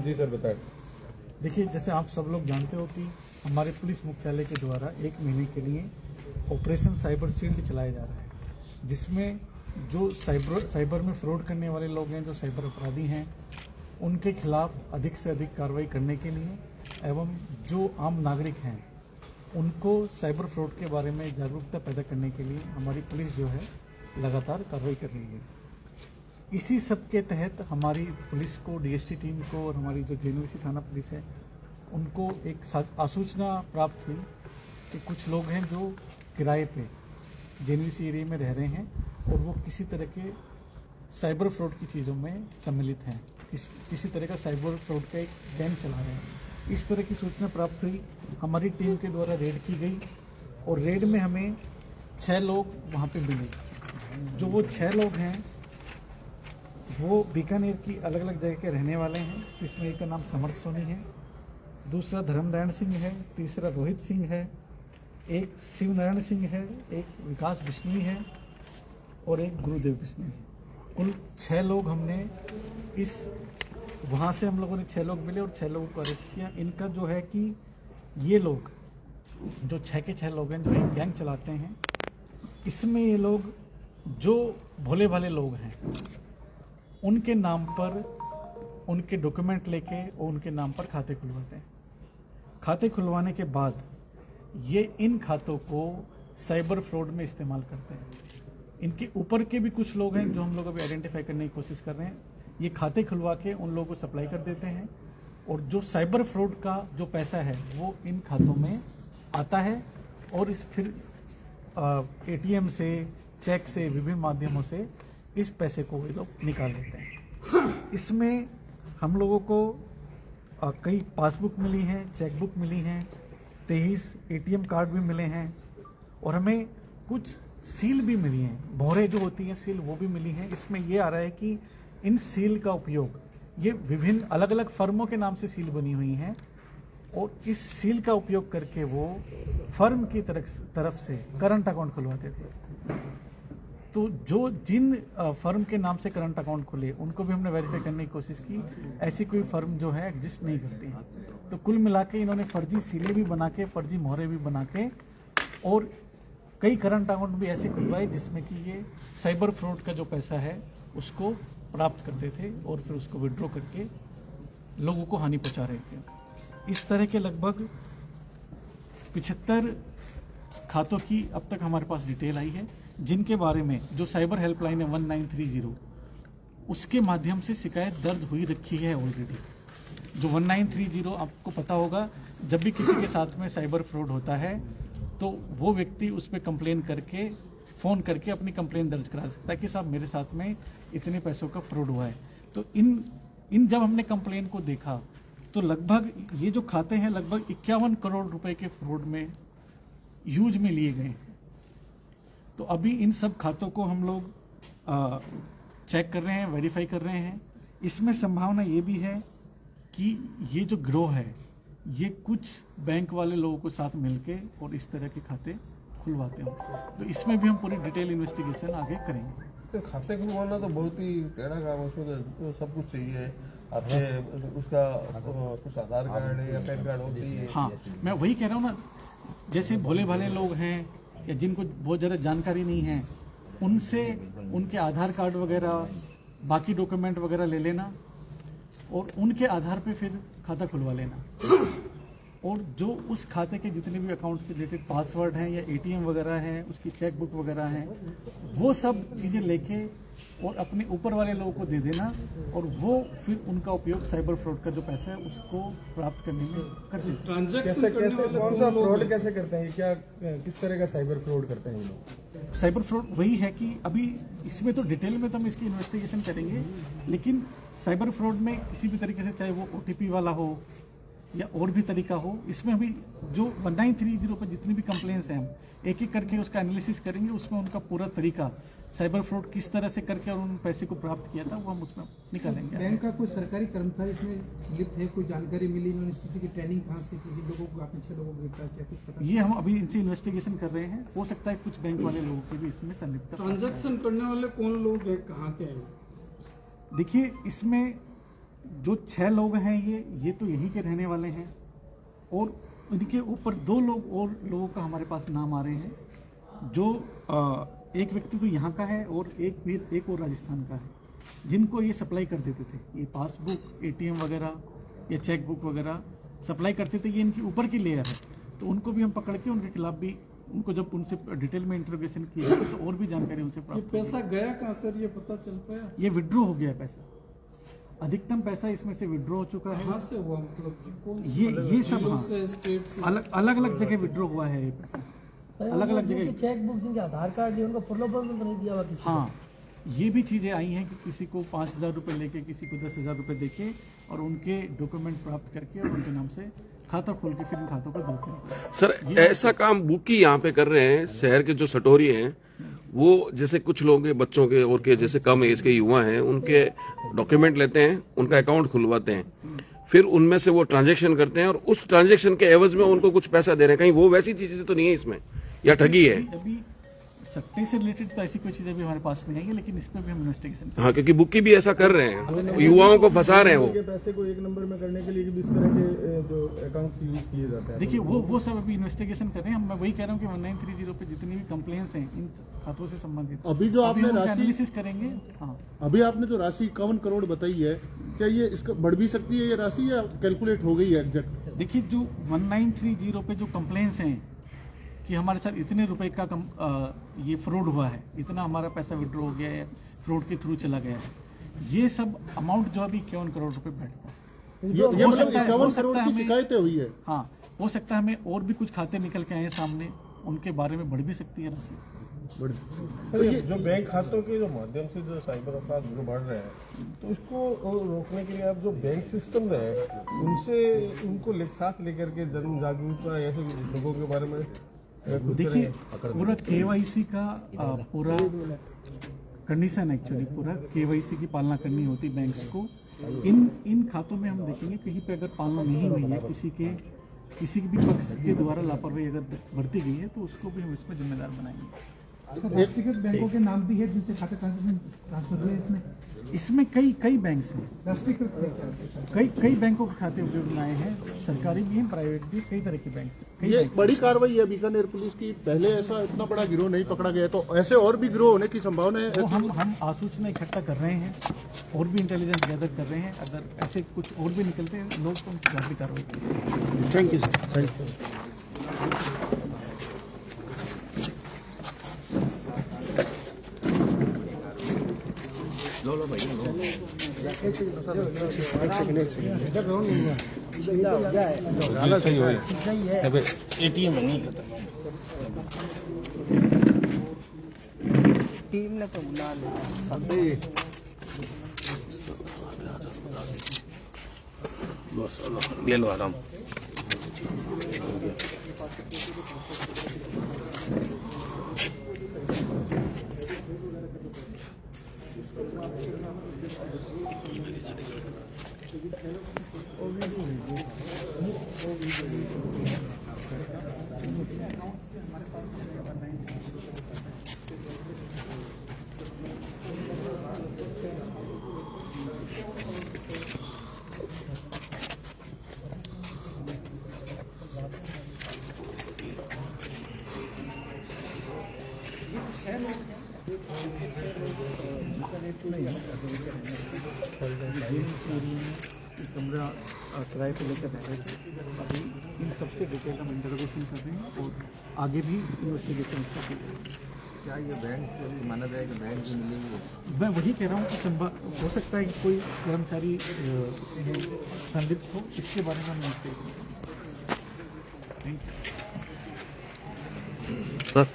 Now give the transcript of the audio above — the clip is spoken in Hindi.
जी सर बताएं। देखिए, जैसे आप सब लोग जानते हो कि हमारे पुलिस मुख्यालय के द्वारा 1 महीने के लिए ऑपरेशन साइबर शील्ड चलाया जा रहा है, जिसमें जो साइबर में फ्रॉड करने वाले लोग हैं, जो साइबर अपराधी हैं, उनके खिलाफ अधिक से अधिक कार्रवाई करने के लिए एवं जो आम नागरिक हैं उनको साइबर फ्रॉड के बारे में जागरूकता पैदा करने के लिए हमारी पुलिस जो है लगातार कार्रवाई कर रही है। इसी सब के तहत हमारी पुलिस को, डीएसटी टीम को और हमारी जो जेएनवीसी थाना पुलिस है उनको एक आसूचना प्राप्त हुई कि कुछ लोग हैं जो किराए पे जेएनवीसी एरिया में रह रहे हैं और वो किसी तरह के साइबर फ्रॉड की चीज़ों में सम्मिलित हैं, किसी तरह का साइबर फ्रॉड का एक गैंग चला रहे हैं। इस तरह की सूचना प्राप्त हुई, हमारी टीम के द्वारा रेड की गई और रेड में हमें 6 लोग वहाँ पे मिले। जो वो 6 लोग हैं वो बीकानेर की अलग अलग जगह के रहने वाले हैं। इसमें एक का नाम समर्थ सोनी है, दूसरा धर्मनारायण सिंह है, तीसरा रोहित सिंह है, एक शिवनारायण सिंह है, एक विकास बिश्नोई है और एक गुरुदेव बिश्नोई है। कुल 6 लोग हमने वहाँ से हम लोगों ने 6 लोग मिले और 6 लोगों को अरेस्ट किया। इनका जो है कि ये लोग जो 6 के 6 लोग हैं जो एक गैंग चलाते हैं, इसमें ये लोग जो भोले भाले लोग हैं उनके नाम पर उनके डॉक्यूमेंट लेके और उनके नाम पर खाते खुलवाते हैं। खाते खुलवाने के बाद ये इन खातों को साइबर फ्रॉड में इस्तेमाल करते हैं। इनके ऊपर के भी कुछ लोग हैं जो हम लोग अभी आइडेंटिफाई करने की कोशिश कर रहे हैं। ये खाते खुलवा के उन लोगों को सप्लाई कर देते हैं और जो साइबर फ्रॉड का जो पैसा है वो इन खातों में आता है और फिर एटीएम से, चेक से, विभिन्न माध्यमों से इस पैसे को ये लोग निकाल लेते हैं। इसमें हम लोगों को कई पासबुक मिली हैं, चेकबुक मिली हैं, 23 एटीएम कार्ड भी मिले हैं और हमें कुछ सील भी मिली हैं, मोहरें जो होती हैं सील, वो भी मिली हैं। इसमें ये आ रहा है कि इन सील का उपयोग ये विभिन्न अलग अलग फर्मों के नाम से सील बनी हुई हैं और इस सील का उपयोग करके वो फर्म की तरफ से करंट अकाउंट खुलवाते थे। तो जो जिन फर्म के नाम से करंट अकाउंट खुले उनको भी हमने वेरीफाई करने की कोशिश की, ऐसी कोई फर्म जो है एग्जिस्ट नहीं करती है। तो कुल मिला के इन्होंने फर्जी सीलें भी बना के, फर्जी मोहरें भी बना के और कई करंट अकाउंट भी ऐसे खुलवाए जिसमें कि ये साइबर फ्रॉड का जो पैसा है उसको प्राप्त करते थे और फिर उसको विड्रॉ करके लोगों को हानि पहुंचा रहे थे। इस तरह के लगभग 75 खातों की अब तक हमारे पास डिटेल आई है, जिनके बारे में जो साइबर हेल्पलाइन है 1930 उसके माध्यम से शिकायत दर्ज हुई रखी है ऑलरेडी। जो 1930 आपको पता होगा, जब भी किसी के साथ में साइबर फ्रॉड होता है तो वो व्यक्ति उस पर कंप्लेन करके, फ़ोन करके अपनी कंप्लेन दर्ज करा सकता है कि साहब मेरे साथ में इतने पैसों का फ्रॉड हुआ है। तो इन जब हमने कंप्लेन को देखा तो लगभग ये जो खाते हैं लगभग 51 करोड़ रुपए के फ्रॉड में यूज में लिए गए हैं। तो अभी इन सब खातों को हम लोग चेक कर रहे हैं, वेरीफाई कर रहे हैं। इसमें संभावना ये भी है कि ये जो गिरोह है ये कुछ बैंक वाले लोगों के साथ मिलके और इस तरह के खाते खुलवाते हो। तो इसमें भी हम पूरी डिटेल इन्वेस्टिगेशन आगे करेंगे। तो खाते खुलवाना तो बहुत ही टेढ़ा काम है, उसमें तो सब कुछ चाहिए आपके, उसका कुछ आधार कार्ड या पैन कार्ड हो चाहिए। हाँ, मैं वही कह रहा हूँ ना, जैसे भोले भाले लोग हैं या जिनको बहुत ज़्यादा जानकारी नहीं है, उनसे उनके आधार कार्ड वगैरह, बाकी डॉक्यूमेंट वगैरह ले लेना और उनके आधार पे फिर खाता खुलवा लेना। और जो उस खाते के जितने भी अकाउंट से रिलेटेड पासवर्ड हैं या एटीएम वगैरह हैं, उसकी चेक बुक वगैरह हैं, वो सब चीज़ें लेके और अपने ऊपर वाले लोगों को दे देना और वो फिर उनका उपयोग साइबर फ्रॉड का जो पैसा है उसको प्राप्त करने में करते हैं। ट्रांजैक्शन कौन सा फ्रॉड कैसे करते हैं, क्या किस तरह का साइबर फ्रॉड करते हैं ये लोग? साइबर फ्रॉड वही है कि अभी इसमें तो डिटेल में तो हम इसकी इन्वेस्टिगेशन करेंगे, लेकिन साइबर फ्रॉड में किसी भी तरीके से, चाहे वो ओटीपी वाला हो या और भी तरीका हो, इसमें अभी जो 1930 पर जितनी भी कंप्लेंट्स हैं हम एक एक करके उसका एनालिसिस करेंगे। उसमें उनका पूरा तरीका, साइबर फ्रॉड किस तरह से करके और उन पैसे को प्राप्त किया था, वो हम उसमें निकालेंगे। बैंक का कोई सरकारी कर्मचारी इसमें लिप्त है, कोई जानकारी मिली, उन्होंने किसी की ट्रेनिंग कहाँ से, किसी लोगों को, आपने 6 लोगों को गिरफ्तार किया, कुछ पता? ये हम अभी इनसे इन्वेस्टिगेशन कर रहे हैं, हो सकता है कुछ बैंक वाले लोगों के भी इसमें संलिप्तता। ट्रांजैक्शन करने वाले कौन लोग हैं, कहाँ के हैं? देखिए, इसमें जो 6 लोग हैं ये तो यहीं के रहने वाले हैं, और इनके ऊपर 2 लोग और लोगों का हमारे पास नाम आ रहे हैं, जो एक व्यक्ति तो यहाँ का है और एक और राजस्थान का है, जिनको ये सप्लाई कर देते थे, ये पासबुक, एटीएम वगैरह या चेक बुक वगैरह सप्लाई करते थे। ये इनके ऊपर की लेयर है, तो उनको भी हम पकड़ के उनके खिलाफ भी, उनको जब उनसे डिटेल में इंटरोगेशन किया तो और भी जानकारी उनसे प्राप्त हुई। पैसा गया कहाँ सर, ये पता चल पाया? ये विड्रॉ हो गया पैसा, अधिकतम पैसा इसमें से विड्रॉ हो चुका है। कहाँ से हुआ, मतलब कि कौन ये सब जिलों हाँ, से, स्टेट से? अलग अलग जगह विड्रॉ हुआ है ये पैसा, अलग अलग जगह। चेक बुक, जिनके आधार कार्ड है, उनका प्रलोभन तो नहीं दिया हुआ किसी को? हाँ, ये भी चीज़ें आई हैं कि किसी को 5,000 रुपये लेके, किसी को 10,000 रुपये देके और उनके डॉक्यूमेंट प्राप्त करके और उनके नाम से खाता खोल के फिर इन खातों पर धोखे। सर ऐसा काम बुकी यहाँ पे कर रहे हैं, शहर के जो सटोरी हैं वो, जैसे कुछ लोग के बच्चों के और के जैसे कम एज के युवा हैं, उनके डॉक्यूमेंट लेते हैं, उनका अकाउंट खुलवाते हैं, फिर उनमें से वो ट्रांजैक्शन करते हैं और उस ट्रांजैक्शन के एवज में उनको कुछ पैसा दे रहे हैं। कहीं वो वैसी चीजें तो नहीं है इसमें, या ठगी है? अभी सट्टे से रिलेटेड तो ऐसी कोई चीज़ अभी हमारे पास नहीं आई है, लेकिन इस पर भी हम इन्वेस्टिगेशन। हाँ, क्योंकि बुकी भी ऐसा कर रहे हैं, युवाओं को फंसा रहे हैं वो। के पैसे को एक नंबर में करने के लिए किस तरह के जो अकाउंट्स यूज किए जाते हैं? देखिए वो सब अभी इन्वेस्टिगेशन कर रहे हैं। मैं वही कह रहा हूँ कि 1930 पे जितनी भी कंप्लेंट्स हैं इन खातों से संबंधित, अभी जो आपने राशि एनालिसिस करेंगे। हाँ, अभी आपने जो राशि 51 करोड़ बताई है, क्या ये इसका बढ़ भी सकती है ये राशि, या कैलकुलेट हो गई है एग्जैक्ट? देखिए जो 1930 पे जो कंप्लेंट्स हैं कि हमारे साथ इतने रुपए का ये फ्रॉड हुआ है, इतना हमारा पैसा विड्रॉ हो गया है, फ्रॉड के थ्रू चला गया है, ये सब अमाउंट जो अभी 51 करोड़ रुपए बैठता है। ये हो मतलब सकता है- 51 हो सकता करोड़ है की हमें- शिकायतें हुई है। हाँ, हो सकता है हमें और भी कुछ खाते निकल के आए सामने, उनके बारे में बढ़ भी सकती है राशि। तो ये जो बैंक खातों के जो माध्यम से जो साइबर अपराध जो बढ़ रहे हैं, तो इसको रोकने के लिए आप जो बैंक सिस्टम है उनसे उनको साथ लेकर के जन जागरूकता ऐसे लोगों के बारे में देखिए पूरा केवाईसी का पूरा कंडीशन, एक्चुअली पूरा केवाईसी की पालना करनी होती बैंक्स को। इन खातों में हम देखेंगे कहीं पे अगर पालना नहीं हुई है, किसी भी पक्ष के द्वारा लापरवाही अगर बरती गई है, तो उसको भी हम इसमें जिम्मेदार बनाएंगे। राष्ट्रीयकृत बैंकों के नाम भी है जिनसे खाते ट्रांसफर हुए इसमें कई बैंक्स हैं, राष्ट्रीयकृत बैंक कई बैंकों के खाते उपयोग में आए हैं, सरकारी भी हैं, प्राइवेट भी, कई तरह के बैंक हैं। ये बड़ी कार्रवाई है बीकानेर पुलिस की, पहले ऐसा इतना बड़ा गिरोह नहीं पकड़ा गया, तो ऐसे और भी गिरोह होने की संभावना है? तो हम आसूचना इकट्ठा कर रहे हैं और भी इंटेलिजेंस गैदर कर रहे हैं, अगर ऐसे कुछ और भी निकलते हैं लोग तो उनकी खिलाफ भी कार्रवाई करेंगे। Thank you sir, thank you. ATM नहीं खत्म। टीम ने तो बुला लिया। ले लो आराम। कमरा किराए पे लेकर रह रहे थे। अभी इन सबसे डिटेल हम इंटरोगेशन कर रहे हैं और आगे भी इन्वेस्टिगेशन कर रहे हैं। क्या ये बैंक माना जाए कि बैंक भी मिलेंगे? मैं वही कह रहा हूँ कि हो सकता है कि कोई कर्मचारी इसमें संलिप्त हो, इसके बारे में हम इन्वेस्टिगेशन करेंगे। Thank you. सर